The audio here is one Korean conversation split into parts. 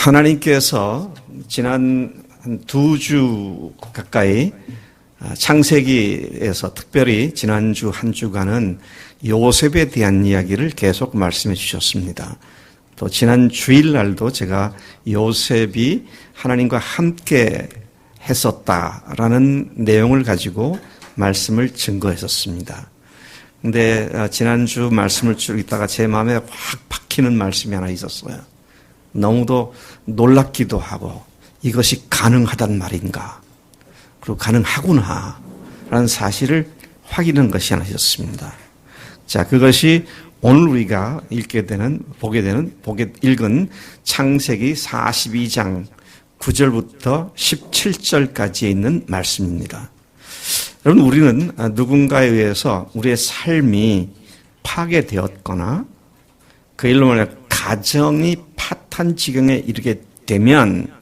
하나님께서 지난 한 2주 가까이 창세기에서 특별히 지난주 한 주간은 요셉에 대한 이야기를 계속 말씀해 주셨습니다. 또 지난 주일날도 제가 요셉이 하나님과 함께 했었다라는 내용을 가지고 말씀을 증거했었습니다. 근데 지난주 말씀을 쭉 읽다가 제 마음에 확 박히는 말씀이 하나 있었어요. 너무도 놀랍기도 하고 이것이 가능하단 말인가, 그리고 가능하구나 라는 사실을 확인한 것이 하나 있었습니다. 자, 그것이 오늘 우리가 보게 읽은 창세기 42장 9절부터 17절까지에 있는 말씀입니다. 여러분, 우리는 누군가에 의해서 우리의 삶이 파괴되었거나 그 일로 말해 가정이 파탄 지경에 이르게 되면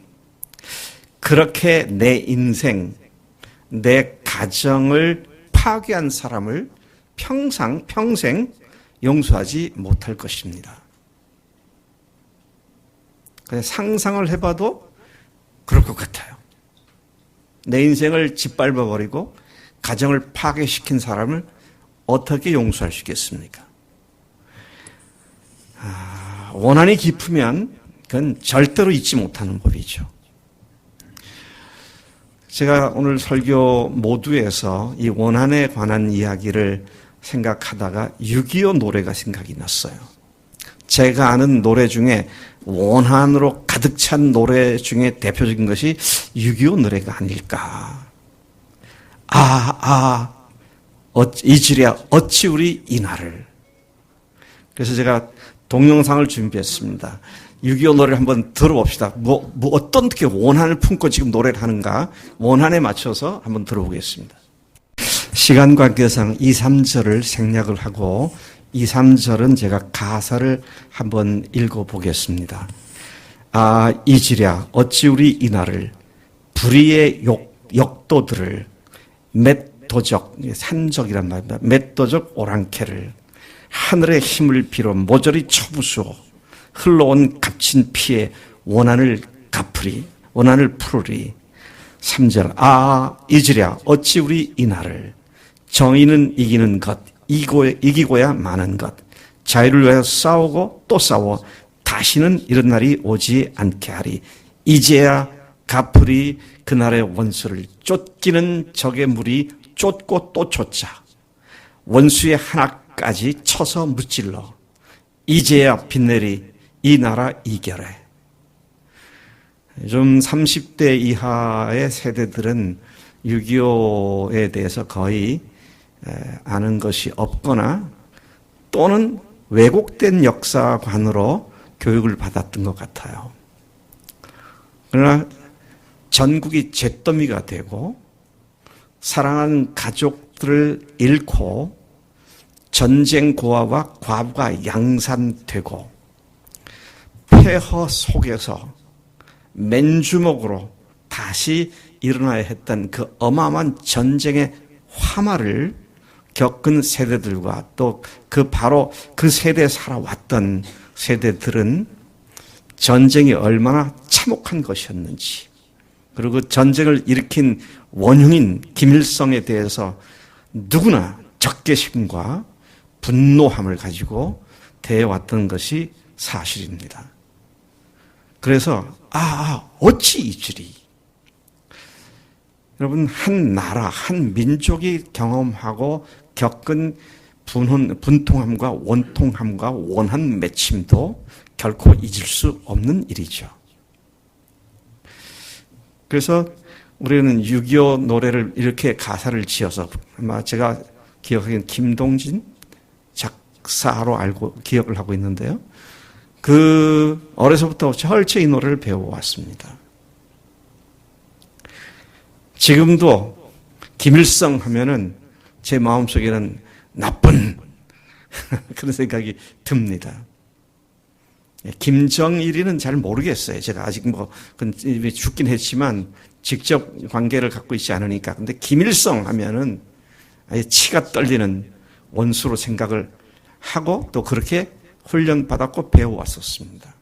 그렇게 내 인생, 내 가정을 파괴한 사람을 평생 용서하지 못할 것입니다. 그냥 상상을 해봐도 그럴 것 같아요. 내 인생을 짓밟아버리고 가정을 파괴시킨 사람을 어떻게 용서할 수 있겠습니까? 원한이 깊으면 그건 절대로 잊지 못하는 법이죠. 제가 오늘 설교 모두에서 이 원한에 관한 이야기를 생각하다가 6.25 노래가 생각이 났어요. 제가 아는 노래 중에 원한으로 가득 찬 노래 중에 대표적인 것이 6.25 노래가 아닐까. 이지랴 어찌 우리 이날을. 그래서 제가 동영상을 준비했습니다. 6.25 노래를 한번 들어봅시다. 어떻게 원한을 품고 지금 노래를 하는가, 원한에 맞춰서 한번 들어보겠습니다. 시간 관계상 2, 3절을 생략을 하고 2, 3절은 제가 가사를 한번 읽어보겠습니다. 이지랴 어찌 우리 이날을 불의의 역도들을 맷도적, 산적이란 말입니다. 맷도적 오랑캐를 하늘의 힘을 빌어 모조리 쳐부수어 흘러온 값진 피에 원한을 풀으리. 3절 이지랴 어찌 우리 이날을 정의는 이기는 것, 이기고야 마는 것, 자유를 위하여 싸우고 또 싸워 다시는 이런 날이 오지 않게 하리. 이제야 갚으리 그날의 원수를. 쫓기는 적의 무리 쫓고 또 쫓자. 원수의 하나까지 쳐서 무찔러. 이제야 빛내리 이 나라 이겨래. 좀 30대 이하의 세대들은 6.25에 대해서 거의 아는 것이 없거나 또는 왜곡된 역사관으로 교육을 받았던 것 같아요. 그러나 전국이 잿더미가 되고 사랑하는 가족들을 잃고 전쟁 고아와 과부가 양산되고 폐허 속에서 맨주먹으로 다시 일어나야 했던 그 어마어마한 전쟁의 화마를 겪은 세대들과 또 바로 그 세대에 살아왔던 세대들은 전쟁이 얼마나 참혹한 것이었는지, 그리고 그 전쟁을 일으킨 원흉인 김일성에 대해서 누구나 적개심과 분노함을 가지고 대해왔던 것이 사실입니다. 그래서 어찌 이치리. 여러분, 한 나라, 한 민족이 경험하고 겪은 분통함과 원통함과 원한 맺힘도 결코 잊을 수 없는 일이죠. 그래서 우리는 6.25 노래를 이렇게 가사를 지어서, 아마 제가 기억하기엔 김동진 작사로 기억을 하고 있는데요. 어려서부터 철저히 이 노래를 배워왔습니다. 지금도 김일성 하면은 제 마음속에는 나쁜 그런 생각이 듭니다. 김정일이는 잘 모르겠어요. 제가 아직 죽긴 했지만 직접 관계를 갖고 있지 않으니까. 근데 김일성 하면은 아예 치가 떨리는 원수로 생각을 하고 또 그렇게 훈련받았고 배워왔었습니다.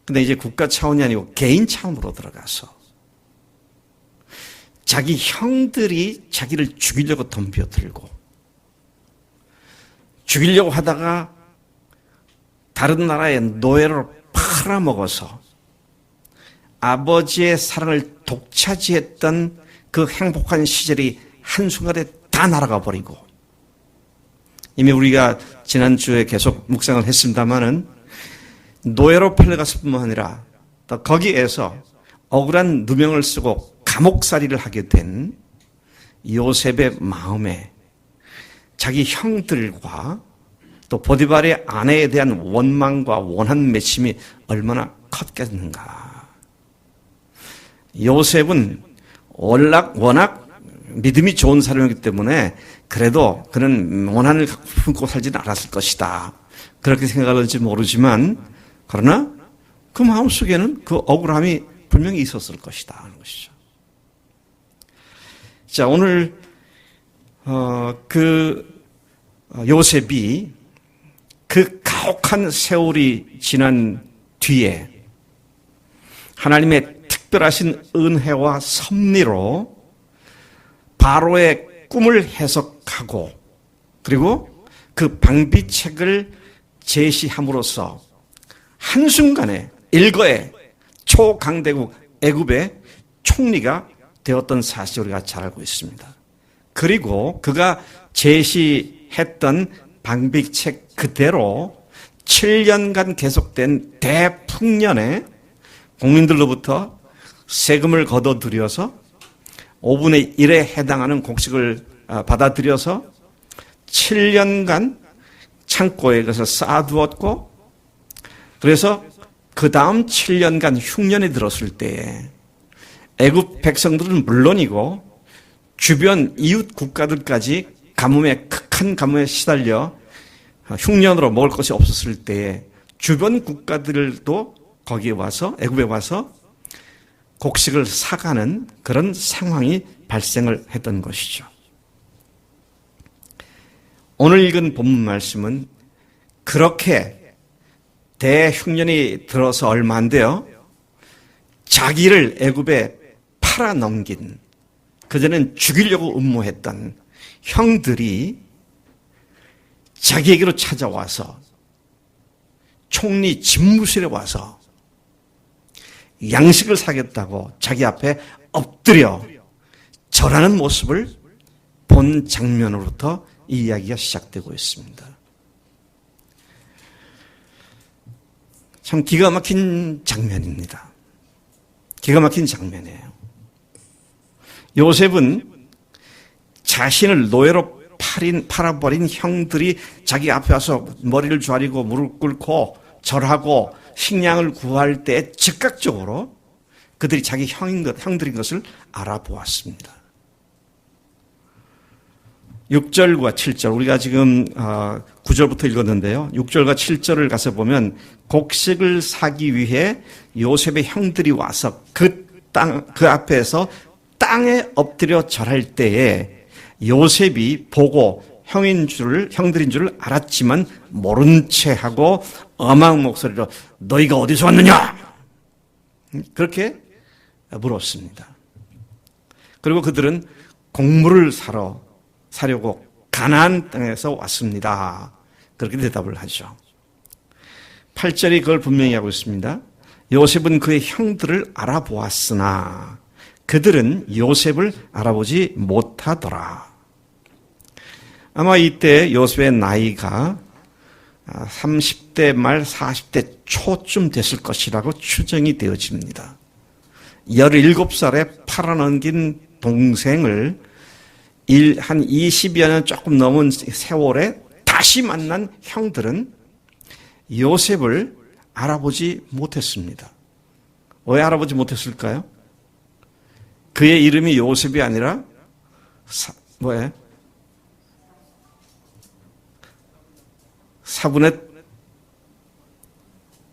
근데 이제 국가 차원이 아니고 개인 차원으로 들어가서 자기 형들이 자기를 죽이려고 덤벼들고 죽이려고 하다가 다른 나라의 노예로 팔아먹어서 아버지의 사랑을 독차지했던 그 행복한 시절이 한순간에 다 날아가 버리고, 이미 우리가 지난주에 계속 묵상을 했습니다마는 노예로 팔려갔을 뿐만 아니라 또 거기에서 억울한 누명을 쓰고 감옥살이를 하게 된 요셉의 마음에 자기 형들과 또 보디발의 아내에 대한 원망과 원한 맺힘이 얼마나 컸겠는가. 요셉은 워낙 믿음이 좋은 사람이기 때문에 그래도 그는 원한을 품고 살지는 않았을 것이다, 그렇게 생각할지 모르지만, 그러나 그 마음속에는 그 억울함이 분명히 있었을 것이다 하는 것이죠. 자, 오늘 요셉이 그 가혹한 세월이 지난 뒤에 하나님의 특별하신 은혜와 섭리로 바로의 꿈을 해석하고 그리고 그 방비책을 제시함으로써 한순간에 일거에 초강대국 애굽의 총리가 되었던 사실을 우리가 잘 알고 있습니다. 그리고 그가 제시했던 방비책 그대로 7년간 계속된 대풍년에 국민들로부터 세금을 걷어들여서 5분의 1에 해당하는 곡식을 받아들여서 7년간 창고에 그것을 쌓아두었고, 그래서 그 다음 7년간 흉년이 들었을 때에 애굽 백성들은 물론이고 주변 이웃 국가들까지 극한 가뭄에 시달려 흉년으로 먹을 것이 없었을 때에 주변 국가들도 거기에 와서, 애굽에 와서 곡식을 사가는 그런 상황이 발생을 했던 것이죠. 오늘 읽은 본문 말씀은 그렇게 대흉년이 들어서 얼마 안 돼요. 자기를 애굽에 팔아넘긴, 그전엔 죽이려고 음모했던 형들이 자기에게로 찾아와서 총리 집무실에 와서 양식을 사겠다고 자기 앞에 엎드려 절하는 모습을 본 장면으로부터 이 이야기가 시작되고 있습니다. 참 기가 막힌 장면입니다. 기가 막힌 장면이에요. 요셉은 자신을 노예로 팔아버린 형들이 자기 앞에 와서 머리를 조아리고 무릎 꿇고 절하고 식량을 구할 때 즉각적으로 그들이 자기 형들인 것을 알아보았습니다. 6절과 7절, 우리가 지금 9절부터 읽었는데요. 6절과 7절을 가서 보면 곡식을 사기 위해 요셉의 형들이 와서 그 앞에서 땅에 엎드려 절할 때에 요셉이 보고 형들인 줄 알았지만 모른 채 하고 엄한 목소리로 너희가 어디서 왔느냐? 그렇게 물었습니다. 그리고 그들은 곡물을 사려고 가나안 땅에서 왔습니다. 그렇게 대답을 하죠. 8절이 그걸 분명히 하고 있습니다. 요셉은 그의 형들을 알아보았으나 그들은 요셉을 알아보지 못하더라. 아마 이때 요셉의 나이가 30대 말 40대 초쯤 됐을 것이라고 추정이 되어집니다. 17살에 팔아넘긴 동생을 한 20여 년 조금 넘은 세월에 다시 만난 형들은 요셉을 알아보지 못했습니다. 왜 알아보지 못했을까요? 그의 이름이 요셉이 아니라 뭐예요? 사분의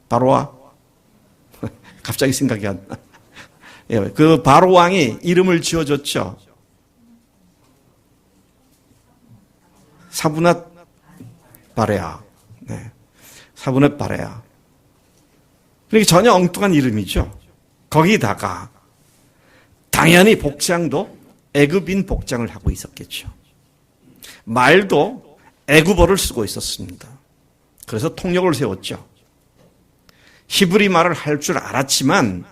바로와 갑자기 생각이 안 나. 그 바로 왕이 이름을 지어줬죠. 사분의 바레아. 네. 사분의 바레아. 그러니까 전혀 엉뚱한 이름이죠. 거기다가 당연히 복장도 애굽인 복장을 하고 있었겠죠. 말도 애굽어를 쓰고 있었습니다. 그래서 통역을 세웠죠. 히브리 말을 할 줄 알았지만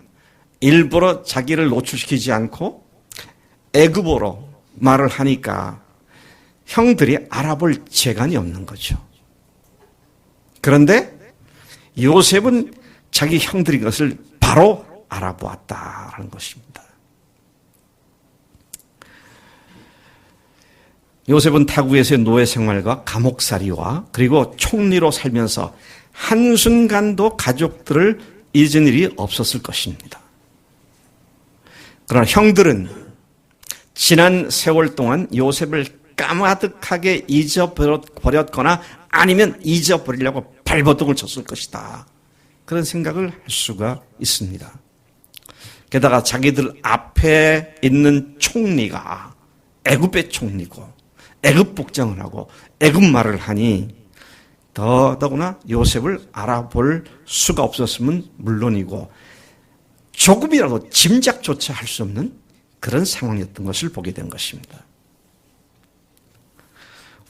일부러 자기를 노출시키지 않고 애굽어로 말을 하니까 형들이 알아볼 재간이 없는 거죠. 그런데 요셉은 자기 형들이 그것을 바로 알아보았다는 것입니다. 요셉은 타국에서의 노예 생활과 감옥살이와 그리고 총리로 살면서 한순간도 가족들을 잊은 일이 없었을 것입니다. 그러나 형들은 지난 세월 동안 요셉을 까마득하게 잊어버렸거나 아니면 잊어버리려고 발버둥을 쳤을 것이다. 그런 생각을 할 수가 있습니다. 게다가 자기들 앞에 있는 총리가 애굽의 총리고 애굽 복장을 하고 애굽 말을 하니 더더구나 요셉을 알아볼 수가 없었으면 물론이고 조금이라도 짐작조차 할 수 없는 그런 상황이었던 것을 보게 된 것입니다.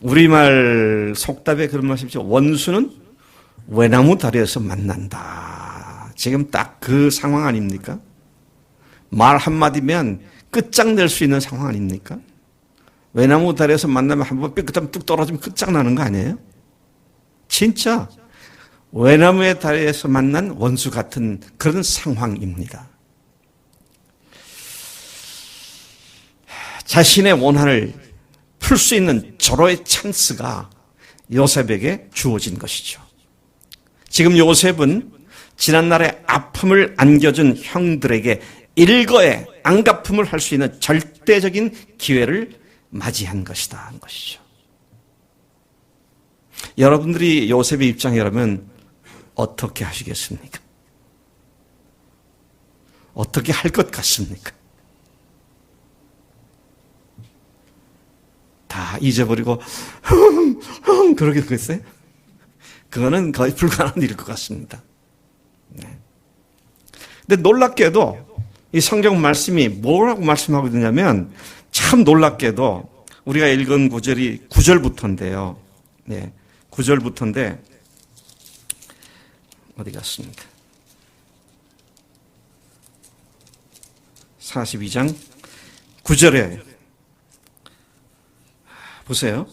우리말 속담에 그런 말씀이 있죠. 원수는 외나무 다리에서 만난다. 지금 딱 그 상황 아닙니까? 말 한마디면 끝장낼 수 있는 상황 아닙니까? 외나무 다리에서 만나면 한번 삐끗하면 뚝 떨어지면 끝장나는 거 아니에요? 진짜 외나무의 다리에서 만난 원수 같은 그런 상황입니다. 자신의 원한을 풀 수 있는 절호의 찬스가 요셉에게 주어진 것이죠. 지금 요셉은 지난날의 아픔을 안겨준 형들에게 일거에 안갚음을 할 수 있는 절대적인 기회를 맞이한 것이다 하는 것이죠. 여러분들이 요셉의 입장이라면 어떻게 하시겠습니까? 어떻게 할 것 같습니까? 다 잊어버리고 그러겠어요? 그거는 거의 불가능한 일일 것 같습니다. 네. 근데 놀랍게도 이 성경 말씀이 뭐라고 말씀하고 있냐면 참 놀랍게도 우리가 읽은 구절이 9절부터인데요. 네. 9절부터인데 어디 갔습니까? 42장 9절에 보세요.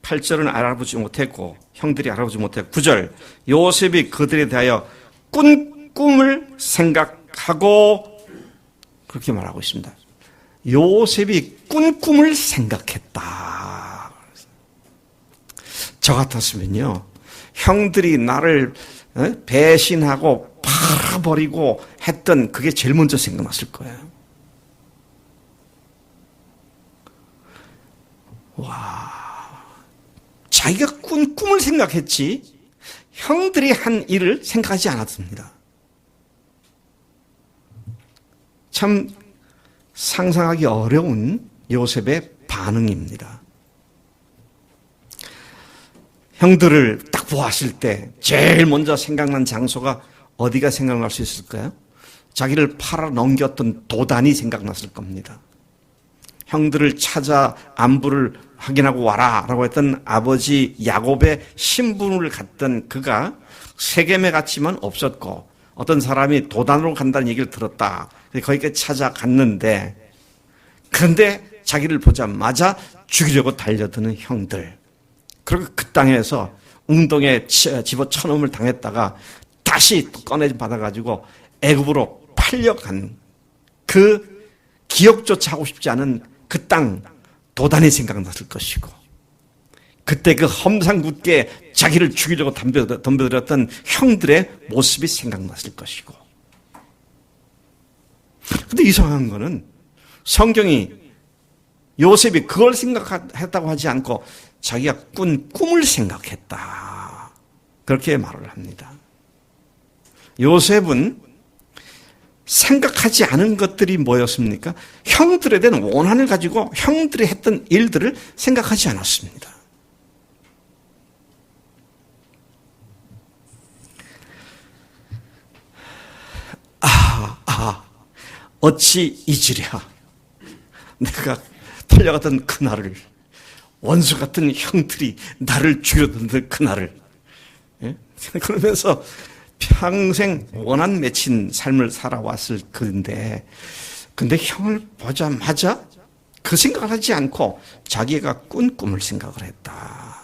8절은 알아보지 못했고 형들이 알아보지 못했고 9절 요셉이 그들에 대하여 꾼 꿈을 생각하고 그렇게 말하고 있습니다. 요셉이 꾼 꿈을 생각했다. 저 같았으면요. 형들이 나를 배신하고 팔아버리고 했던 그게 제일 먼저 생각났을 거예요. 와, 자기가 꾼 꿈을 생각했지 형들이 한 일을 생각하지 않았습니다. 참 상상하기 어려운 요셉의 반응입니다. 형들을 딱 보았을 때 제일 먼저 생각난 장소가 어디가 생각날 수 있을까요? 자기를 팔아 넘겼던 도단이 생각났을 겁니다. 형들을 찾아 안부를 확인하고 와라 라고 했던 아버지 야곱의 신분을 갖던 그가 세겜에 갔지만 없었고 어떤 사람이 도단으로 간다는 얘기를 들었다. 거기까지 찾아갔는데 그런데 자기를 보자마자 죽이려고 달려드는 형들. 그리고 그 땅에서 웅덩이에 집어쳐넣음을 당했다가 다시 또 꺼내 받아가지고 애굽으로 팔려간 그 기억조차 하고 싶지 않은 그 땅 도단이 생각났을 것이고 그때 그 험상궂게 자기를 죽이려고 덤벼들었던 형들의 모습이 생각났을 것이고 근데 이상한 거는 성경이 요셉이 그걸 생각했다고 하지 않고 자기가 꾼 꿈을 생각했다. 그렇게 말을 합니다. 요셉은 생각하지 않은 것들이 뭐였습니까? 형들에 대한 원한을 가지고 형들이 했던 일들을 생각하지 않았습니다. 어찌 잊으랴. 내가 팔려갔던 그날을, 원수 같은 형들이 나를 죽여던 그날을. 예? 그러면서 평생 원한 맺힌 삶을 살아왔을 그인데, 근데 형을 보자마자 그 생각을 하지 않고 자기가 꾼 꿈을 생각을 했다.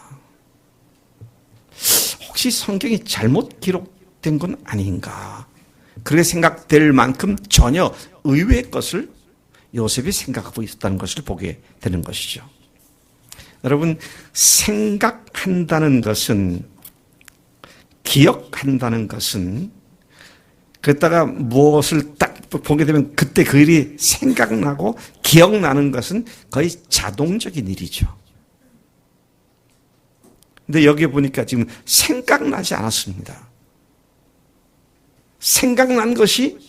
혹시 성경이 잘못 기록된 건 아닌가? 그렇게 생각될 만큼 전혀 의외의 것을 요셉이 생각하고 있었다는 것을 보게 되는 것이죠. 여러분, 생각한다는 것은, 기억한다는 것은, 그랬다가 무엇을 딱 보게 되면 그때 그 일이 생각나고 기억나는 것은 거의 자동적인 일이죠. 근데 여기 보니까 지금 생각나지 않았습니다. 생각난 것이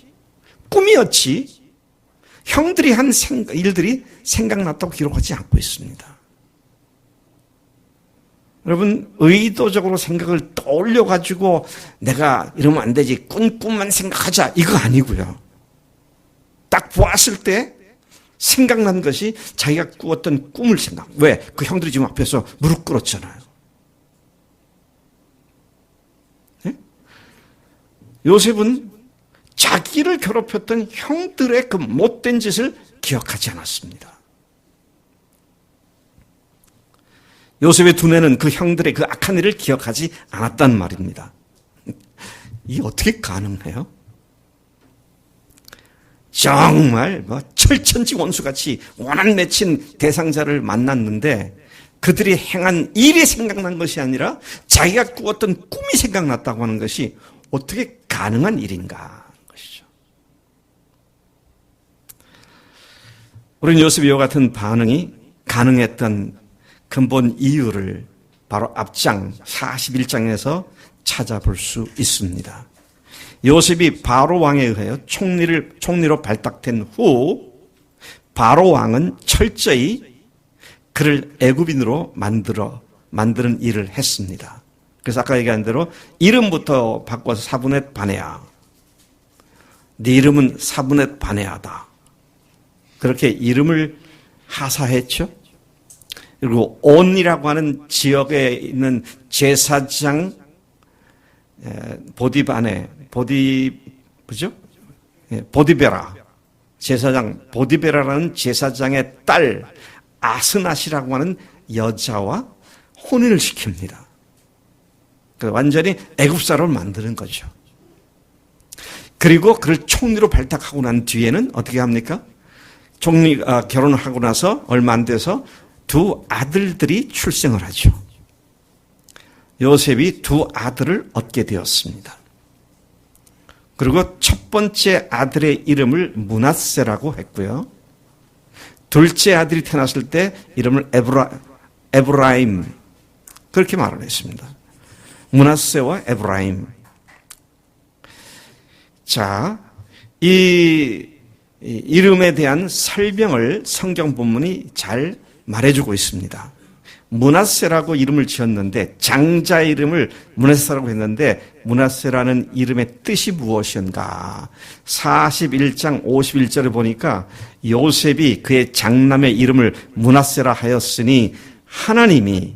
꿈이었지, 형들이 한 일들이 생각났다고 기록하지 않고 있습니다. 여러분, 의도적으로 생각을 떠올려가지고 내가 이러면 안 되지, 꿈만 생각하자, 이거 아니고요. 딱 보았을 때 생각난 것이 자기가 꾸었던 꿈을 생각. 왜? 그 형들이 지금 앞에서 무릎 꿇었잖아요. 네? 요셉은 자기를 괴롭혔던 형들의 그 못된 짓을 기억하지 않았습니다. 요셉의 두뇌는 그 형들의 그 악한 일을 기억하지 않았단 말입니다. 이게 어떻게 가능해요? 정말 철천지 원수같이 원한 맺힌 대상자를 만났는데 그들이 행한 일이 생각난 것이 아니라 자기가 꾸었던 꿈이 생각났다고 하는 것이 어떻게 가능한 일인가 것이죠. 우리는 요셉이 이와 같은 반응이 가능했던 근본 이유를 바로 앞장 41장에서 찾아볼 수 있습니다. 요셉이 바로 왕에 의하여 총리로 발탁된 후 바로 왕은 철저히 그를 애굽인으로 만드는 일을 했습니다. 그래서 아까 얘기한 대로 이름부터 바꿔서 사분엣 바네아. 네 이름은 사분엣 바네아다. 그렇게 이름을 하사했죠. 그리고 온이라고 하는 지역에 있는 제사장 보디베라 제사장 보디베라라는 제사장의 딸 아스낫이라고 하는 여자와 혼인을 시킵니다. 완전히 애굽사로 만드는 거죠. 그리고 그를 총리로 발탁하고 난 뒤에는 어떻게 합니까? 결혼을 하고 나서 얼마 안 돼서 두 아들들이 출생을 하죠. 요셉이 두 아들을 얻게 되었습니다. 그리고 첫 번째 아들의 이름을 므낫세라고 했고요. 둘째 아들이 태어났을 때 이름을 에브라임 그렇게 말을 했습니다. 므낫세와 에브라임. 자, 이 이름에 대한 설명을 성경 본문이 잘 말해주고 있습니다. 므낫세라고 이름을 지었는데 장자 이름을 므낫세라고 했는데 므낫세라는 이름의 뜻이 무엇인가? 41장 51절에 보니까 요셉이 그의 장남의 이름을 므낫세라 하였으니 하나님이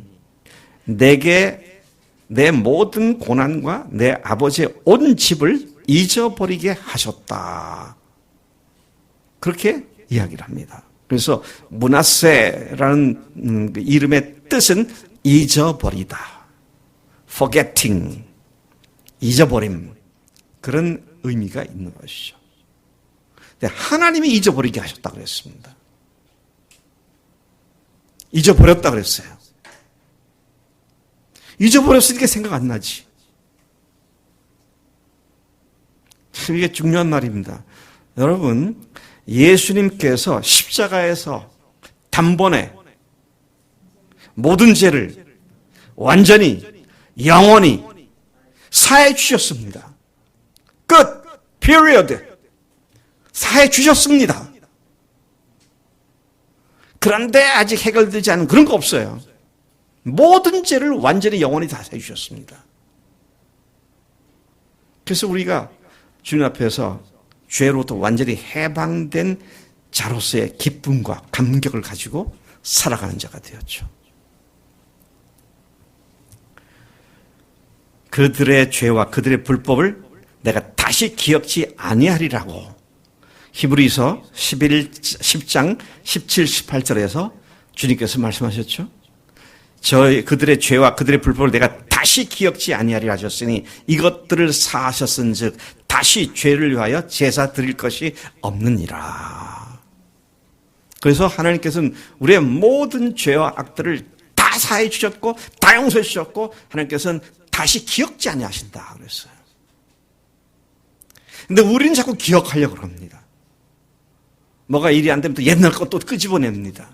내게 내 모든 고난과 내 아버지의 온 집을 잊어버리게 하셨다. 그렇게 이야기를 합니다. 그래서 므낫세라는 이름의 뜻은 잊어버리다. forgetting. 잊어버림. 그런 의미가 있는 것이죠. 근데 하나님이 잊어버리게 하셨다고 그랬습니다. 잊어버렸다고 그랬어요. 잊어버렸으니까 생각 안 나지. 참 이게 중요한 말입니다. 여러분, 예수님께서 십자가에서 단번에 모든 죄를 완전히 영원히 사해 주셨습니다. 끝. period. 사해 주셨습니다. 그런데 아직 해결되지 않은 그런 거 없어요. 모든 죄를 완전히 영원히 다 사해 주셨습니다. 그래서 우리가 주님 앞에서 죄로부터 완전히 해방된 자로서의 기쁨과 감격을 가지고 살아가는 자가 되었죠. 그들의 죄와 그들의 불법을 내가 다시 기억지 아니하리라고 히브리서 10장 17, 18절에서 주님께서 말씀하셨죠. 그들의 죄와 그들의 불법을 내가 다시 기억지 아니하리라 하셨으니 이것들을 사하셨은즉 다시 죄를 위하여 제사 드릴 것이 없느니라. 그래서 하나님께서는 우리의 모든 죄와 악들을 다 사해 주셨고 다 용서해 주셨고 하나님께서는 다시 기억지 아니하신다 그랬어요. 근데 우리는 자꾸 기억하려고 합니다. 뭐가 일이 안 되면 또 옛날 것도 끄집어냅니다.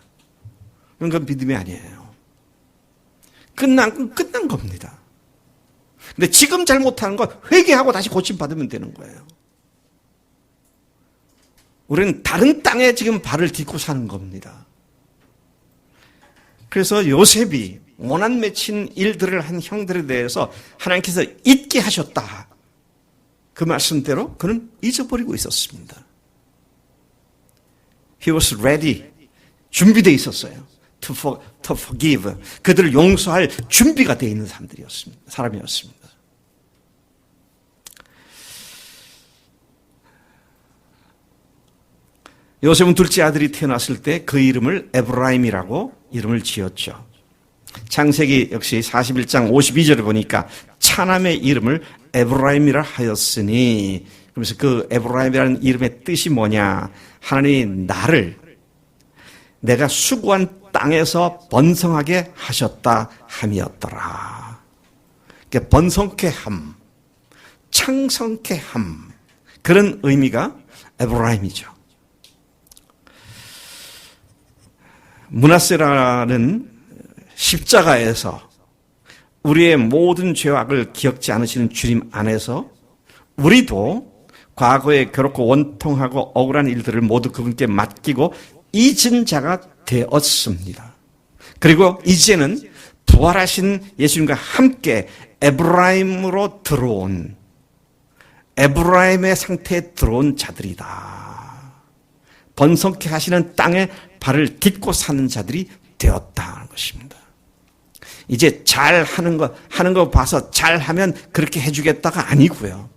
그건 믿음이 아니에요. 끝난 겁니다. 근데 지금 잘못하는 건 회개하고 다시 고침받으면 되는 거예요. 우리는 다른 땅에 지금 발을 딛고 사는 겁니다. 그래서 요셉이 원한 맺힌 일들을 한 형들에 대해서 하나님께서 잊게 하셨다. 그 말씀대로 그는 잊어버리고 있었습니다. He was ready. 준비되어 있었어요. To forgive. 그들을 용서할 준비가 되어 있는 사람이었습니다. 요셉은 둘째 아들이 태어났을 때 그 이름을 에브라임이라고 이름을 지었죠. 창세기 역시 41장 52절을 보니까 차남의 이름을 에브라임이라 하였으니, 그러면서 그 에브라임이라는 이름의 뜻이 뭐냐? 하나님이 나를 내가 수고한 땅에서 번성하게 하셨다 함이었더라. 그러니까 번성케 함, 창성케 함, 그런 의미가 에브라임이죠. 므낫세라는 십자가에서 우리의 모든 죄악을 기억지 않으시는 주님 안에서 우리도 과거에 괴롭고 원통하고 억울한 일들을 모두 그분께 맡기고 잊은 자가 되었습니다. 그리고 이제는 부활하신 예수님과 함께 에브라임으로 들어온, 에브라임의 상태에 들어온 자들이다. 번성케 하시는 땅에 발을 딛고 사는 자들이 되었다는 것입니다. 이제 하는 거 봐서 잘하면 그렇게 해주겠다가 아니고요.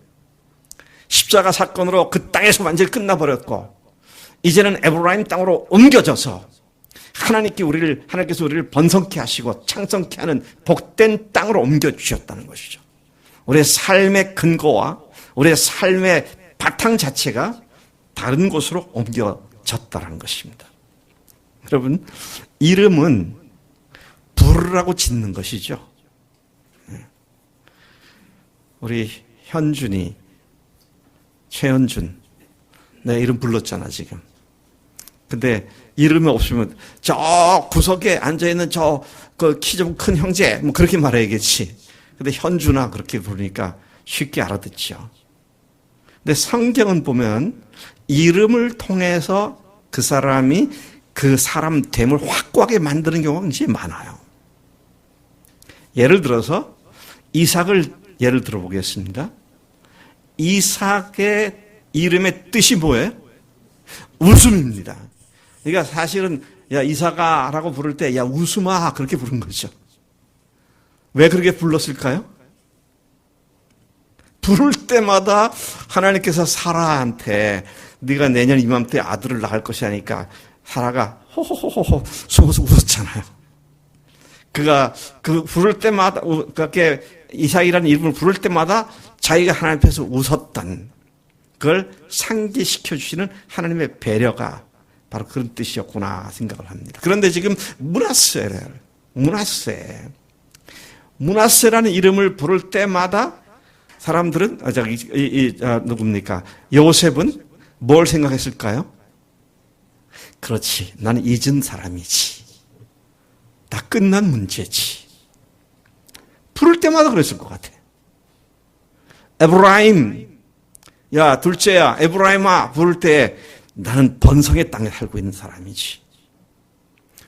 십자가 사건으로 그 땅에서 완전히 끝나버렸고, 이제는 에브라임 땅으로 옮겨져서 하나님께서 우리를 번성케 하시고 창성케 하는 복된 땅으로 옮겨주셨다는 것이죠. 우리의 삶의 근거와 우리의 삶의 바탕 자체가 다른 곳으로 옮겨졌다는 것입니다. 여러분, 이름은 부르라고 짓는 것이죠. 우리 현준이, 최현준, 내 이름 불렀잖아 지금. 근데 이름이 없으면 저 구석에 앉아있는 그 키 좀 큰 형제 뭐 그렇게 말해야겠지. 근데 현준아 그렇게 부르니까 쉽게 알아듣죠. 근데 성경은 보면 이름을 통해서 그 사람이 그 사람 됨을 확고하게 만드는 경우가 굉장히 많아요. 예를 들어서 이삭을 예를 들어보겠습니다. 이삭의 이름의 뜻이 뭐예요? 웃음입니다. 그러니까 사실은 야 이삭아라고 부를 때 야 웃음아 그렇게 부른 거죠. 왜 그렇게 불렀을까요? 부를 때마다 하나님께서 사라한테 네가 내년 이맘때 아들을 낳을 것이 하니까 사라가 호호호호 숨어서 웃었잖아요. 그가 그 부를 때마다 그렇게 이삭이라는 이름을 부를 때마다 자기가 하나님 앞에서 웃었던 그걸 상기시켜 주시는 하나님의 배려가 바로 그런 뜻이었구나 생각을 합니다. 그런데 지금 므낫세라는 이름을 부를 때마다 사람들은 누굽니까? 요셉은 뭘 생각했을까요? 그렇지, 나는 잊은 사람이지. 다 끝난 문제지. 부를 때마다 그랬을 것 같아. 에브라임, 야 둘째야 에브라임아 부를 때 나는 번성의 땅에 살고 있는 사람이지.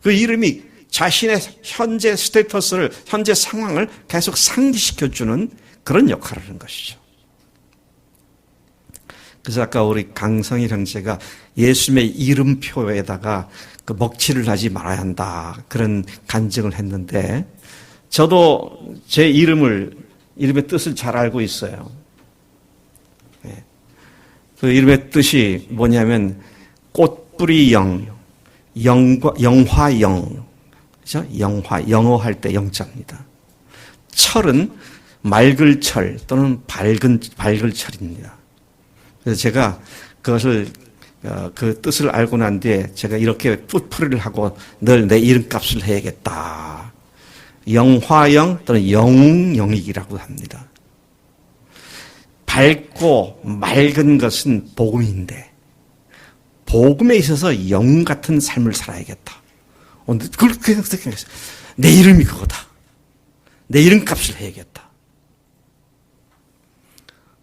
그 이름이 자신의 현재 스테이터스를, 현재 상황을 계속 상기시켜주는 그런 역할을 하는 것이죠. 그래서 아까 우리 강성일 형제가 예수님의 이름표에다가 그 먹칠을 하지 말아야 한다. 그런 간증을 했는데, 저도 제 이름의 뜻을 잘 알고 있어요. 그 이름의 뜻이 뭐냐면, 꽃뿌리 영화영. 그죠? 영어 할 때 영자입니다. 철은 맑을 철 또는 밝을 철입니다. 그래서 제가 그것을 그 뜻을 알고 난 뒤에 제가 이렇게 풋풀이를 하고 늘 내 이름값을 해야겠다. 영화영 또는 영웅영익이라고 합니다. 밝고 맑은 것은 복음인데 복음에 있어서 영웅 같은 삶을 살아야겠다. 그렇게 생각했어요. 내 이름이 그거다. 내 이름값을 해야겠다.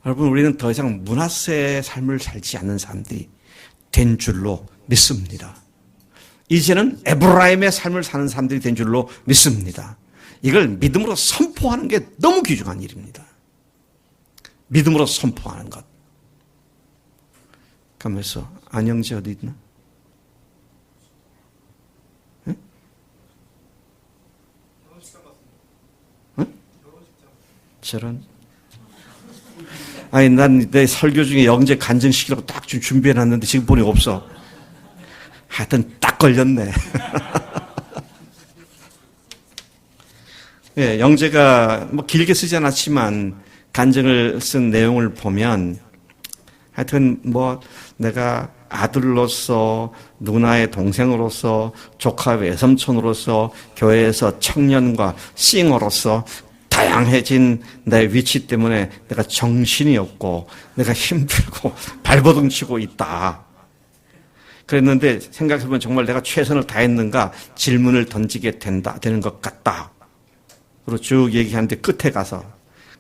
여러분, 우리는 더 이상 므낫세의 삶을 살지 않는 사람들이 된 줄로 믿습니다. 이제는 에브라임의 삶을 사는 사람들이 된 줄로 믿습니다. 이걸 믿음으로 선포하는 게 너무 귀중한 일입니다. 믿음으로 선포하는 것. 가면서 안영재 어디 있나? 응? 응? 저런. 아니, 난 내 설교 중에 영재 간증식이라고 딱 준비해놨는데 지금 보니 없어. 하여튼 딱 걸렸네. 예, 영재가 뭐 길게 쓰지 않았지만 간증을 쓴 내용을 보면 하여튼 뭐 내가 아들로서 누나의 동생으로서 조카 외삼촌으로서 교회에서 청년과 싱어로서 다양해진 내 위치 때문에 내가 정신이 없고 내가 힘들고 발버둥 치고 있다. 그랬는데 생각해보면 정말 내가 최선을 다했는가 질문을 던지게 되는 것 같다. 그리고 쭉 얘기하는데 끝에 가서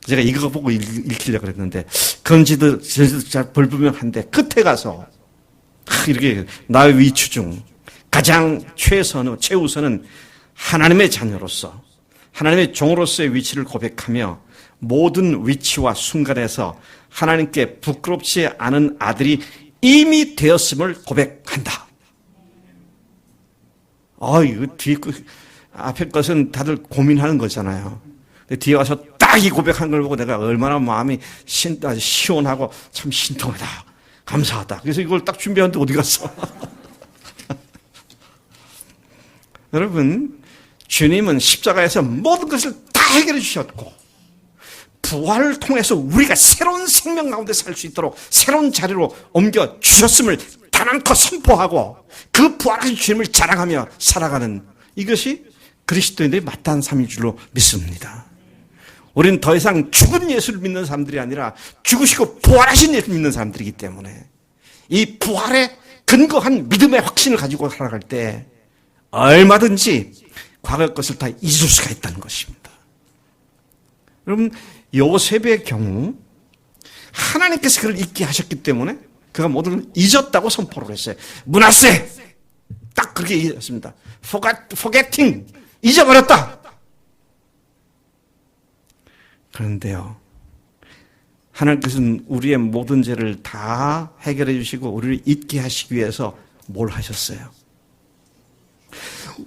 제가 이거 보고 읽히려고 그랬는데 건지도 잘 불분명한데 끝에 가서 이렇게 나의 위치 중 가장 최우선은 하나님의 자녀로서 하나님의 종으로서의 위치를 고백하며 모든 위치와 순간에서 하나님께 부끄럽지 않은 아들이 이미 되었음을 고백한다. 이거 뒤에 앞에 것은 다들 고민하는 거잖아요. 근데 뒤에 와서 딱 이 고백한 걸 보고 내가 얼마나 마음이 아주 시원하고 참 신통하다. 감사하다. 그래서 이걸 딱 준비하는데 어디 갔어? 여러분, 주님은 십자가에서 모든 것을 다 해결해 주셨고 부활을 통해서 우리가 새로운 생명 가운데 살 수 있도록 새로운 자리로 옮겨 주셨음을 단언코 선포하고 그 부활하신 주님을 자랑하며 살아가는 이것이 그리스도인들의 마땅한 삶인 줄로 믿습니다. 우리는 더 이상 죽은 예수를 믿는 사람들이 아니라 죽으시고 부활하신 예수를 믿는 사람들이기 때문에 이 부활에 근거한 믿음의 확신을 가지고 살아갈 때 얼마든지 과거 것을 다 잊을 수가 있다는 것입니다. 여러분, 요셉의 경우 하나님께서 그를 잊게 하셨기 때문에 그가 모든 걸 잊었다고 선포를 했어요. 므낫세! 딱 그렇게 얘기했습니다. forgetting! 잊어버렸다! 그런데요, 하나님께서는 우리의 모든 죄를 다 해결해 주시고 우리를 잊게 하시기 위해서 뭘 하셨어요?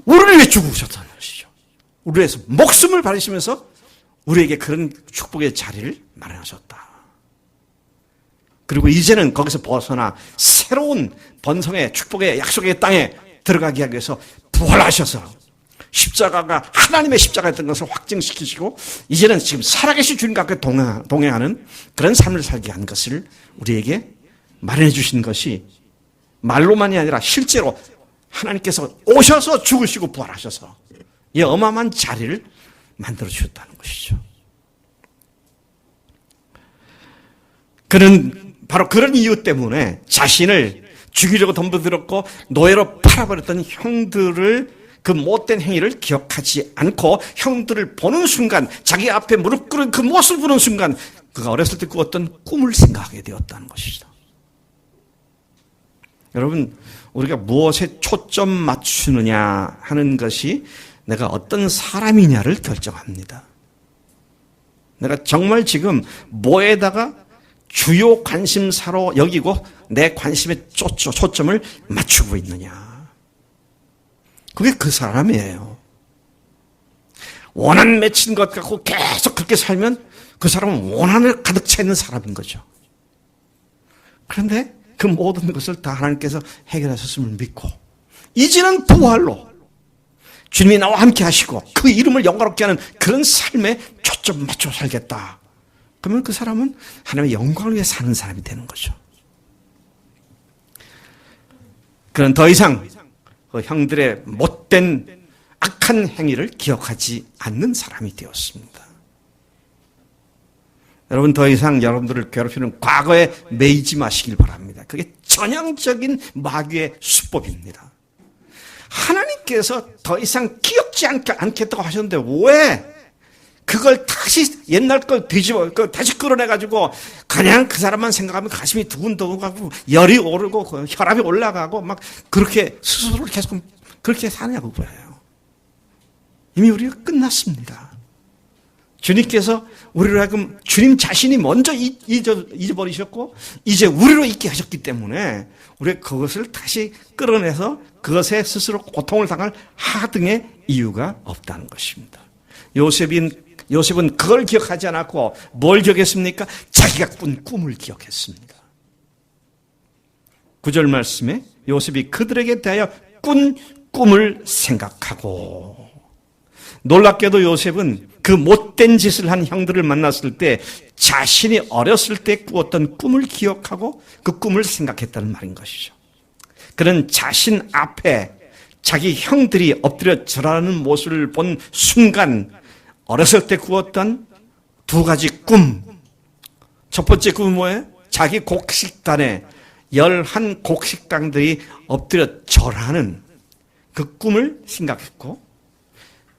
우리를 위해 죽으셨다는 것이죠. 우리를 위해서 목숨을 바르시면서 우리에게 그런 축복의 자리를 마련하셨다. 그리고 이제는 거기서 벗어나 새로운 번성의 축복의 약속의 땅에 들어가기 위해서 부활하셔서 십자가가 하나님의 십자가였던 것을 확증시키시고 이제는 지금 살아계신 주님과 함께 동행하는 그런 삶을 살게 한 것을 우리에게 마련해 주신 것이 말로만이 아니라 실제로 하나님께서 오셔서 죽으시고 부활하셔서 이 어마어마한 자리를 만들어 주셨다는 것이죠. 그는 바로 그런 이유 때문에 자신을 죽이려고 덤벼들었고 노예로 팔아버렸던 형들을 그 못된 행위를 기억하지 않고 형들을 보는 순간 자기 앞에 무릎 꿇은 그 모습을 보는 순간 그가 어렸을 때 꾸었던 꿈을 생각하게 되었다는 것이죠. 여러분, 우리가 무엇에 초점 맞추느냐 하는 것이 내가 어떤 사람이냐를 결정합니다. 내가 정말 지금 뭐에다가 주요 관심사로 여기고 내 관심의 초점을 맞추고 있느냐. 그게 그 사람이에요. 원한 맺힌 것 갖고 계속 그렇게 살면 그 사람은 원한을 가득 차 있는 사람인 거죠. 그런데 그 모든 것을 다 하나님께서 해결하셨음을 믿고 이제는 부활로 주님이 나와 함께 하시고 그 이름을 영광롭게 하는 그런 삶에 초점 맞춰 살겠다. 그러면 그 사람은 하나님의 영광을 위해 사는 사람이 되는 거죠. 그는 더 이상 그 형들의 못된 악한 행위를 기억하지 않는 사람이 되었습니다. 여러분 더 이상 여러분들을 괴롭히는 과거에 매이지 마시길 바랍니다. 그게 전형적인 마귀의 수법입니다. 하나님께서 더 이상 기억지 않겠다고 하셨는데 왜 그걸 다시 옛날 걸 뒤집어 다시 끌어내가지고 그냥 그 사람만 생각하면 가슴이 두근두근하고 열이 오르고 혈압이 올라가고 막 그렇게 스스로를 계속 그렇게 사냐고 그래요. 이미 우리가 끝났습니다. 주님께서 우리로 하여금 주님 자신이 먼저 잊어버리셨고 이제 우리로 있게 하셨기 때문에 우리가 그것을 다시 끌어내서 그것에 스스로 고통을 당할 하등의 이유가 없다는 것입니다. 요셉은 그걸 기억하지 않았고 뭘 기억했습니까? 자기가 꾼 꿈을 기억했습니다. 9절 말씀에 요셉이 그들에게 대하여 꾼 꿈을 생각하고 놀랍게도 요셉은 그 못된 짓을 한 형들을 만났을 때 자신이 어렸을 때 꾸었던 꿈을 기억하고 그 꿈을 생각했다는 말인 것이죠. 그는 자신 앞에 자기 형들이 엎드려 절하는 모습을 본 순간 어렸을 때 꾸었던 두 가지 꿈. 첫 번째 꿈은 뭐예요? 자기 곡식단에 11 곡식당들이 엎드려 절하는 그 꿈을 생각했고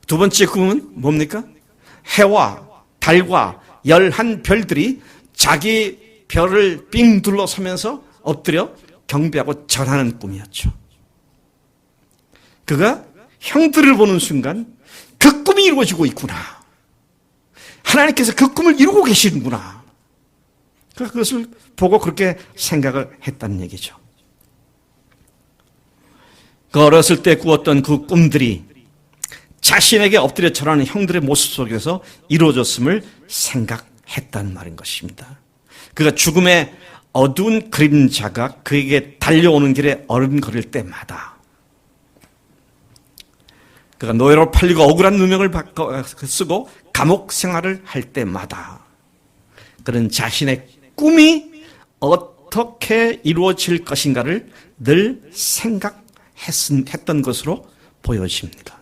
두 번째 꿈은 뭡니까? 해와 달과 11 별들이 자기 별을 빙 둘러서면서 엎드려 경배하고 절하는 꿈이었죠. 그가 형들을 보는 순간 그 꿈이 이루어지고 있구나. 하나님께서 그 꿈을 이루고 계시는구나. 그것을 보고 그렇게 생각을 했다는 얘기죠. 그 어렸을 때 꾸었던 그 꿈들이 자신에게 엎드려 절하는 형들의 모습 속에서 이루어졌음을 생각했다는 말인 것입니다. 그가 죽음의 어두운 그림자가 그에게 달려오는 길에 어른거릴 때마다 그가 노예로 팔리고 억울한 누명을 쓰고 감옥 생활을 할 때마다 그는 자신의 꿈이 어떻게 이루어질 것인가를 늘 생각했던 것으로 보여집니다.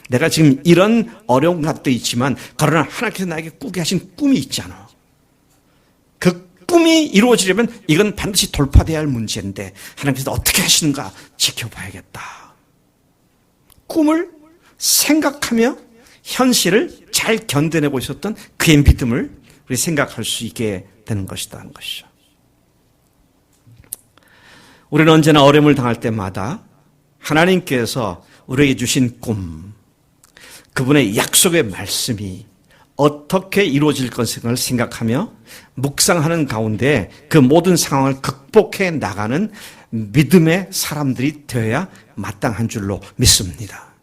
내가 지금 이런 어려운 것도 있지만 그러나 하나님께서 나에게 꾸게 하신 꿈이 있잖아. 그 꿈이 이루어지려면 이건 반드시 돌파돼야 할 문제인데 하나님께서 어떻게 하시는가 지켜봐야겠다. 꿈을 생각하며 현실을 잘 견뎌내고 있었던 그의 믿음을 우리 생각할 수 있게 되는 것이다 하는 것이죠. 우리는 언제나 어려움을 당할 때마다 하나님께서 우리에게 주신 꿈, 그분의 약속의 말씀이 어떻게 이루어질 것을 생각하며 묵상하는 가운데 그 모든 상황을 극복해 나가는 믿음의 사람들이 되어야 마땅한 줄로 믿습니다.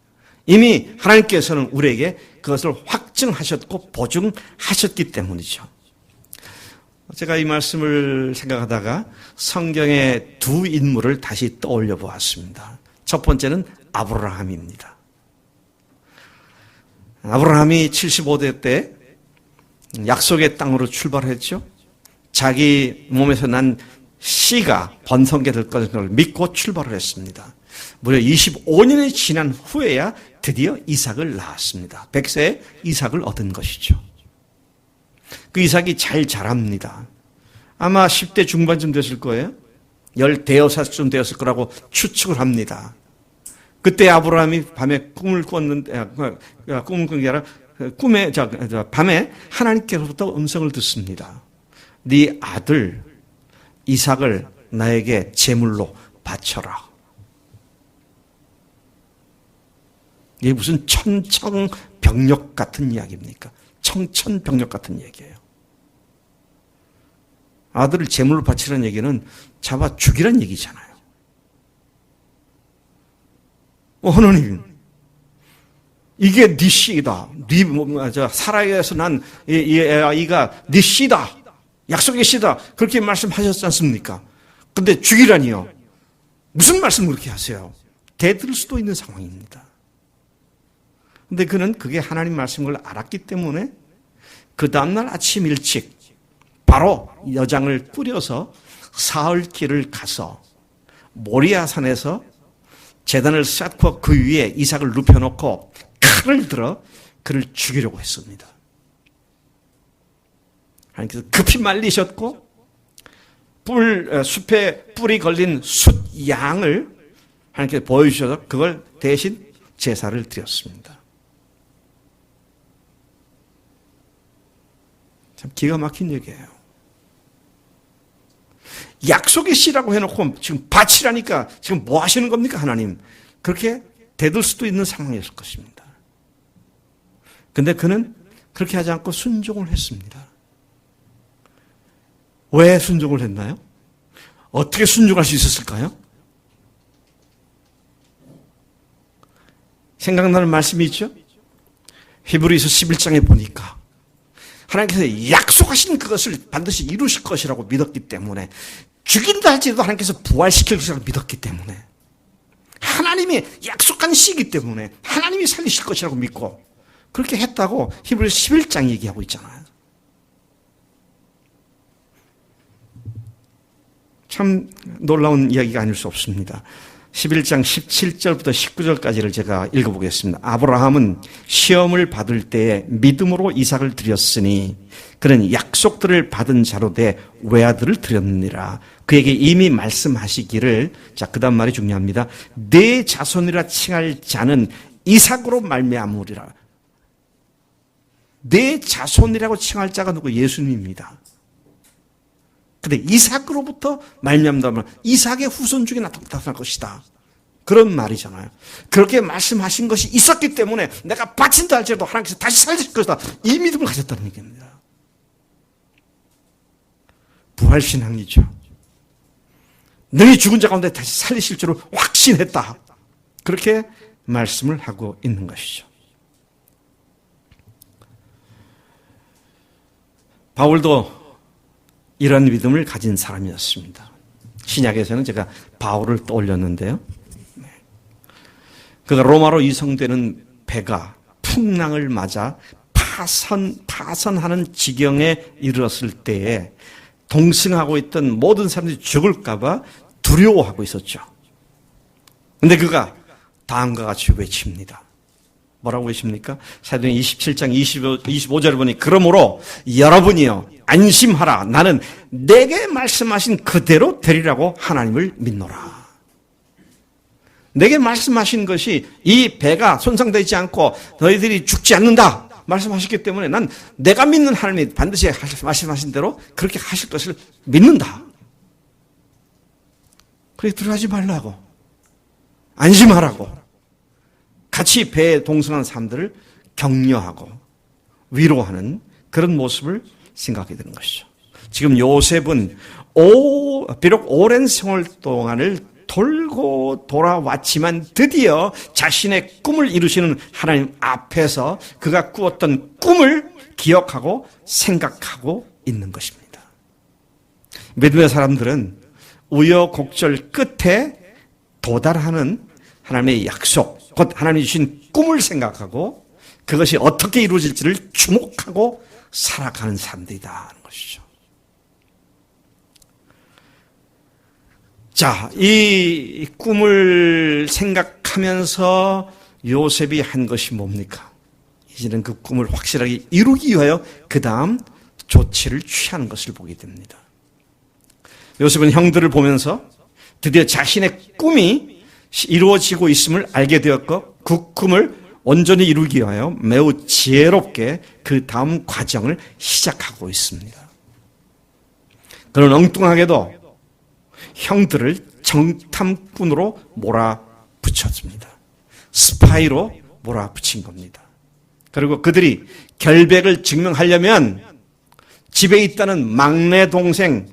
이미 하나님께서는 우리에게 그것을 확증하셨고 보증하셨기 때문이죠. 제가 이 말씀을 생각하다가 성경의 두 인물을 다시 떠올려 보았습니다. 첫 번째는 아브라함입니다. 아브라함이 75세 때 약속의 땅으로 출발했죠. 자기 몸에서 난 씨가 번성게 될 것을 믿고 출발을 했습니다. 무려 25년이 지난 후에야 드디어 이삭을 낳았습니다. 100세에 이삭을 얻은 것이죠. 그 이삭이 잘 자랍니다. 아마 10대 중반쯤 됐을 거예요. 10대여섯쯤 되었을 거라고 추측을 합니다. 그때 아브라함이 밤에 꿈을 꿨는데, 꿈을 꾼 게 아니라 밤에 하나님께로부터 음성을 듣습니다. 네 아들 이삭을 나에게 제물로 바쳐라. 이게 무슨 천청병력 같은 이야기입니까? 청천벽력 같은 얘기예요. 아들을 제물로 바치라는 얘기는 잡아 죽이라는 얘기잖아요. 하나님, 이게 네 씨이다. 사라에서 난 이 아이가 네 씨다. 약속의 씨다. 그렇게 말씀하셨지 않습니까? 근데 죽이라니요. 무슨 말씀을 그렇게 하세요? 대들 수도 있는 상황입니다. 근데 그는 그게 하나님 말씀인 걸 알았기 때문에 그 다음날 아침 일찍 바로 여장을 뿌려서 사흘길을 가서 모리아산에서 제단을 쌓고 그 위에 이삭을 눕혀놓고 칼을 들어 그를 죽이려고 했습니다. 하나님께서 급히 말리셨고 숲에 뿔이 걸린 숫양을 하나님께서 보여주셔서 그걸 대신 제사를 드렸습니다. 참 기가 막힌 얘기예요. 약속의 씨라고 해놓고 지금 바치라니까 지금 뭐 하시는 겁니까, 하나님? 그렇게 대들 수도 있는 상황이었을 것입니다. 근데 그는 그렇게 하지 않고 순종을 했습니다. 왜 순종을 했나요? 어떻게 순종할 수 있었을까요? 생각나는 말씀이 있죠? 히브리서 11장에 보니까 하나님께서 약속하신 그것을 반드시 이루실 것이라고 믿었기 때문에 죽인다 할지라도 하나님께서 부활시킬 것이라고 믿었기 때문에 하나님이 약속한 시이기 때문에 하나님이 살리실 것이라고 믿고 그렇게 했다고 히브리서 11장 얘기하고 있잖아요. 참 놀라운 이야기가 아닐 수 없습니다. 11장 17절부터 19절까지를 제가 읽어보겠습니다. 아브라함은 시험을 받을 때에 믿음으로 이삭을 드렸으니 그는 약속들을 받은 자로 돼 외아들을 드렸느니라. 그에게 이미 말씀하시기를, 자, 그 다음 말이 중요합니다. 내 자손이라 칭할 자는 이삭으로 말미암으리라. 내 자손이라고 칭할 자가 누구? 예수님입니다. 근데 이삭으로부터 말미암다면 이삭의 후손 중에 나타날 것이다. 그런 말이잖아요. 그렇게 말씀하신 것이 있었기 때문에 내가 바친다 할지라도 하나님께서 다시 살리실 것이다. 이 믿음을 가졌다는 얘기입니다. 부활신앙이죠. 너희 죽은 자 가운데 다시 살리실 줄을 확신했다. 그렇게 말씀을 하고 있는 것이죠. 바울도 이런 믿음을 가진 사람이었습니다. 신약에서는 제가 바울을 떠올렸는데요. 그가 로마로 이송되는 배가 풍랑을 맞아 파선하는 지경에 이르렀을 때에 동승하고 있던 모든 사람들이 죽을까 봐 두려워하고 있었죠. 근데 그가 다음과 같이 외칩니다. 뭐라고 외칩니까? 사도행 27장 25절을 보니 그러므로 여러분이요 안심하라. 나는 내게 말씀하신 그대로 되리라고 하나님을 믿노라. 내게 말씀하신 것이 이 배가 손상되지 않고 너희들이 죽지 않는다 말씀하셨기 때문에 난 내가 믿는 하나님이 반드시 말씀하신 대로 그렇게 하실 것을 믿는다. 그래서 들어가지 말라고, 안심하라고, 같이 배에 동승한 사람들을 격려하고 위로하는 그런 모습을 생각하게 되는 것이죠. 지금 요셉은 비록 오랜 생활 동안을 돌고 돌아왔지만 드디어 자신의 꿈을 이루시는 하나님 앞에서 그가 꾸었던 꿈을 기억하고 생각하고 있는 것입니다. 믿음의 사람들은 우여곡절 끝에 도달하는 하나님의 약속, 곧 하나님이 주신 꿈을 생각하고 그것이 어떻게 이루어질지를 주목하고 살아가는 사람들이다 하는 것이죠. 자, 이 꿈을 생각하면서 요셉이 한 것이 뭡니까? 이제는 그 꿈을 확실하게 이루기 위하여 그 다음 조치를 취하는 것을 보게 됩니다. 요셉은 형들을 보면서 드디어 자신의 꿈이 이루어지고 있음을 알게 되었고 그 꿈을 온전히 이루기 위하여 매우 지혜롭게 그 다음 과정을 시작하고 있습니다. 그는 엉뚱하게도 형들을 정탐꾼으로 몰아붙였습니다. 스파이로 몰아붙인 겁니다. 그리고 그들이 결백을 증명하려면 집에 있다는 막내 동생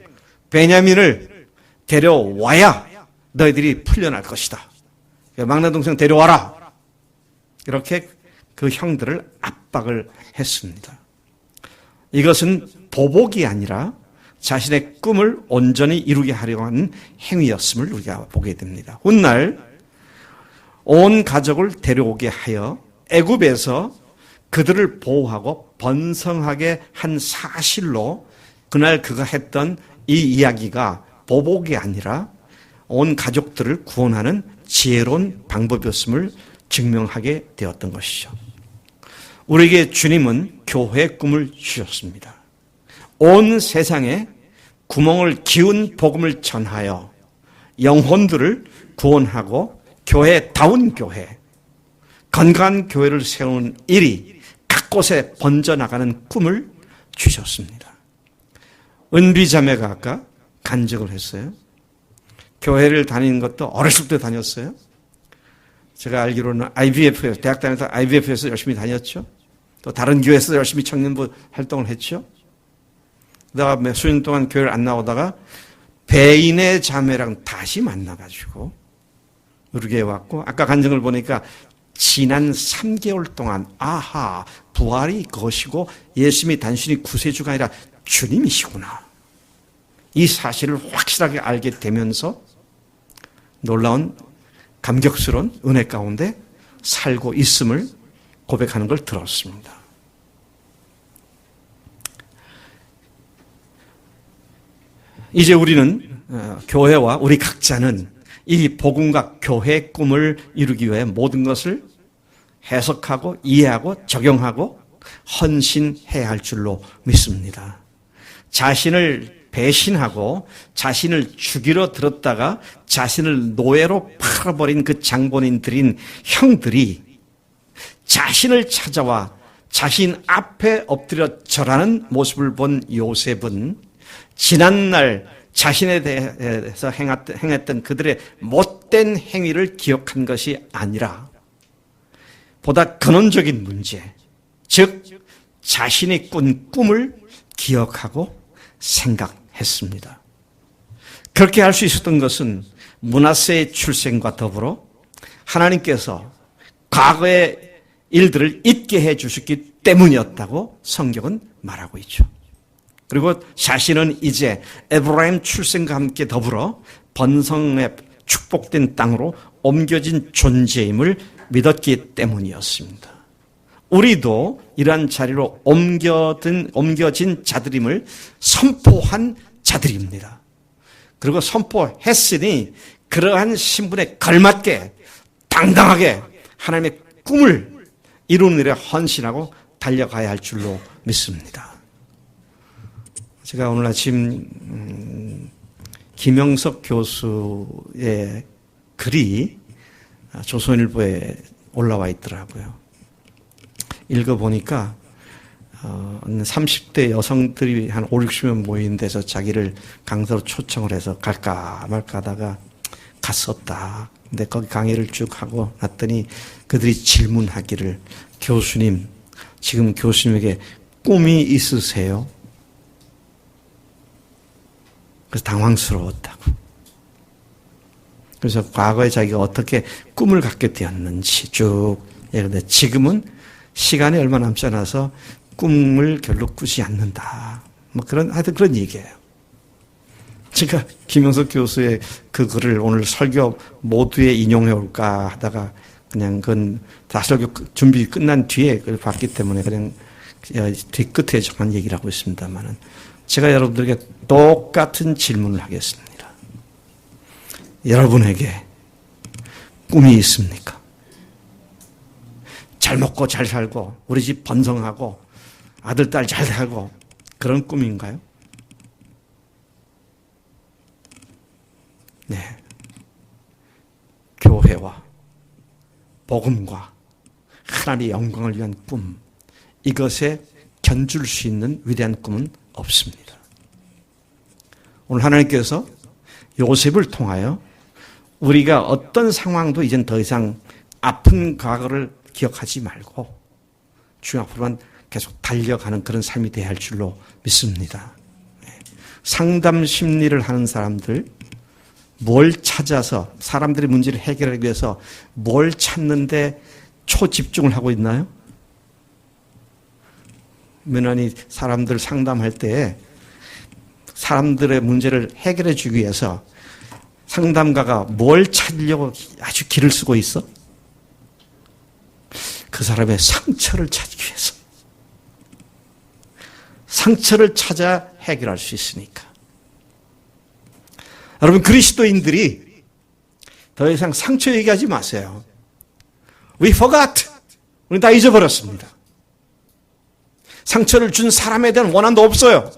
베냐민을 데려와야 너희들이 풀려날 것이다. 막내 동생 데려와라. 이렇게 그 형들을 압박을 했습니다. 이것은 보복이 아니라 자신의 꿈을 온전히 이루게 하려고 하는 행위였음을 우리가 보게 됩니다. 훗날 온 가족을 데려오게 하여 애굽에서 그들을 보호하고 번성하게 한 사실로 그날 그가 했던 이 이야기가 보복이 아니라 온 가족들을 구원하는 지혜로운 방법이었음을 증명하게 되었던 것이죠. 우리에게 주님은 교회의 꿈을 주셨습니다. 온 세상에 구멍을 기운 복음을 전하여 영혼들을 구원하고 교회다운 교회, 건강한 교회를 세우는 일이 각곳에 번져나가는 꿈을 주셨습니다. 은비자매가 아까 간증을 했어요. 교회를 다니는 것도 어렸을 때 다녔어요. 제가 알기로는 IBF에서, 대학 다닐 때 IBF에서 열심히 다녔죠. 또 다른 교회에서 열심히 청년부 활동을 했죠. 그다가 몇 수년 동안 교회를 안 나오다가 배인의 자매랑 다시 만나가지고 우리 교회에 왔고, 아까 간증을 보니까 지난 3개월 동안 아하, 부활이 그것이고 예수님이 단순히 구세주가 아니라 주님이시구나, 이 사실을 확실하게 알게 되면서 놀라운 감격스러운 은혜 가운데 살고 있음을 고백하는 걸 들었습니다. 이제 우리는 교회와 우리 각자는 이 복음과 교회의 꿈을 이루기 위해 모든 것을 해석하고 이해하고 적용하고 헌신해야 할 줄로 믿습니다. 자신을 배신하고 자신을 죽이러 들었다가 자신을 노예로 팔아버린 그 장본인들인 형들이 자신을 찾아와 자신 앞에 엎드려 절하는 모습을 본 요셉은 지난날 자신에 대해서 행했던 그들의 못된 행위를 기억한 것이 아니라 보다 근원적인 문제, 즉 자신이 꾼 꿈을 기억하고 생각했습니다. 그렇게 할 수 있었던 것은 므낫세의 출생과 더불어 하나님께서 과거의 일들을 잊게 해 주셨기 때문이었다고 성경은 말하고 있죠. 그리고 자신은 이제 에브라임 출생과 함께 더불어 번성의 축복된 땅으로 옮겨진 존재임을 믿었기 때문이었습니다. 우리도 이러한 자리로 옮겨진 자들임을 선포한 자들입니다. 그리고 선포했으니 그러한 신분에 걸맞게 당당하게 하나님의 꿈을 이루는 일에 헌신하고 달려가야 할 줄로 믿습니다. 제가 오늘 아침 김영석 교수의 글이 조선일보에 올라와 있더라고요. 읽어보니까 30대 여성들이 한 5, 60명 모인 데서 자기를 강사로 초청을 해서 갈까 말까 하다가 갔었다. 근데 거기 강의를 쭉 하고 났더니 그들이 질문하기를, 교수님, 지금 교수님에게 꿈이 있으세요? 그래서 당황스러웠다고. 그래서 과거에 자기가 어떻게 꿈을 갖게 되었는지 쭉 얘기하는데, 지금은 시간이 얼마 남지 않아서 꿈을 별로 꾸지 않는다. 하여튼 그런 얘기예요. 제가 김영석 교수의 그 글을 오늘 설교 모두에 인용해 올까 하다가 그냥 그건 다 설교 준비 끝난 뒤에 그걸 봤기 때문에 그냥 뒤끝에 정한 얘기를 하고 있습니다만은, 제가 여러분들에게 똑같은 질문을 하겠습니다. 여러분에게 꿈이 있습니까? 잘 먹고 잘 살고 우리 집 번성하고 아들 딸 잘 살고 그런 꿈인가요? 네. 교회와 복음과 하나님의 영광을 위한 꿈, 이것에 견줄 수 있는 위대한 꿈은 없습니다. 오늘 하나님께서 요셉을 통하여 우리가 어떤 상황도 이젠 더 이상 아픈 과거를 기억하지 말고 주 앞으로만 계속 달려가는 그런 삶이 되어야 할 줄로 믿습니다. 상담 심리를 하는 사람들, 뭘 찾아서 사람들의 문제를 해결하기 위해서 뭘 찾는데 초집중을 하고 있나요? 민원이 사람들 상담할 때 사람들의 문제를 해결해 주기 위해서 상담가가 뭘 찾으려고 아주 기를 쓰고 있어? 그 사람의 상처를 찾기 위해서. 상처를 찾아 해결할 수 있으니까. 여러분, 그리스도인들이 더 이상 상처 얘기하지 마세요. We forgot. 우리 다 잊어버렸습니다. 상처를 준 사람에 대한 원한도 없어요.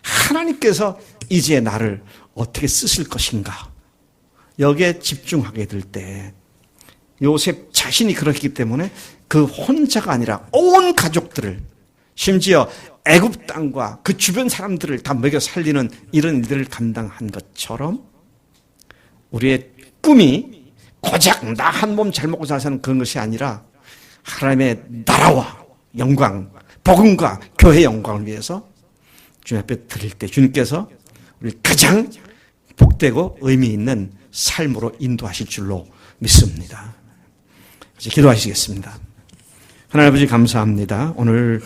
하나님께서 이제 나를 어떻게 쓰실 것인가. 여기에 집중하게 될 때 요셉 자신이 그렇기 때문에 그 혼자가 아니라 온 가족들을, 심지어 애굽 땅과 그 주변 사람들을 다 먹여 살리는 이런 일들을 감당한 것처럼 우리의 꿈이 고작 나 한 몸 잘 먹고 잘 사는 그런 것이 아니라 하나님의 나라와 영광, 복음과 교회의 영광을 위해서 주님 앞에 드릴 때 주님께서 우리 가장 복되고 의미 있는 삶으로 인도하실 줄로 믿습니다. 이제 기도하시겠습니다. 하나님 아버지 감사합니다. 오늘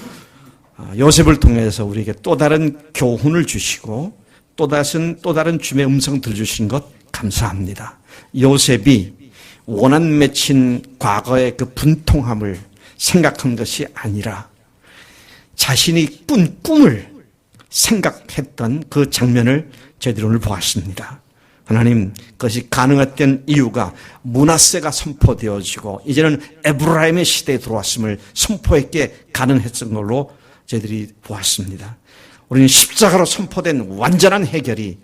요셉을 통해서 우리에게 또 다른 교훈을 주시고 또 다른 주님의 음성 들려주신 것 감사합니다. 요셉이 원한 맺힌 과거의 그 분통함을 생각한 것이 아니라 자신이 꾼 꿈을 생각했던 그 장면을 저희들이 오늘 보았습니다. 하나님, 그것이 가능했던 이유가 므낫세가 선포되어지고 이제는 에브라임의 시대에 들어왔음을 선포했기에 가능했던 걸로 저희들이 보았습니다. 우리는 십자가로 선포된 완전한 해결이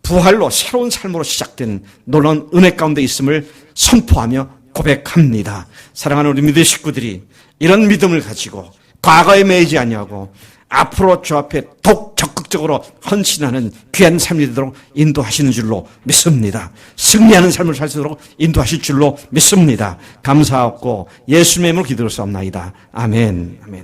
부활로 새로운 삶으로 시작된 놀라운 은혜 가운데 있음을 선포하며 고백합니다. 사랑하는 우리 믿음의 식구들이 이런 믿음을 가지고 과거에 매이지 아니하고 앞으로 주 앞에 더욱 적극적으로 헌신하는 귀한 삶이 되도록 인도하시는 줄로 믿습니다. 승리하는 삶을 살 수 있도록 인도하실 줄로 믿습니다. 감사하고 예수님의 이름으로 기도를 쌉나이다. 아멘. 아멘.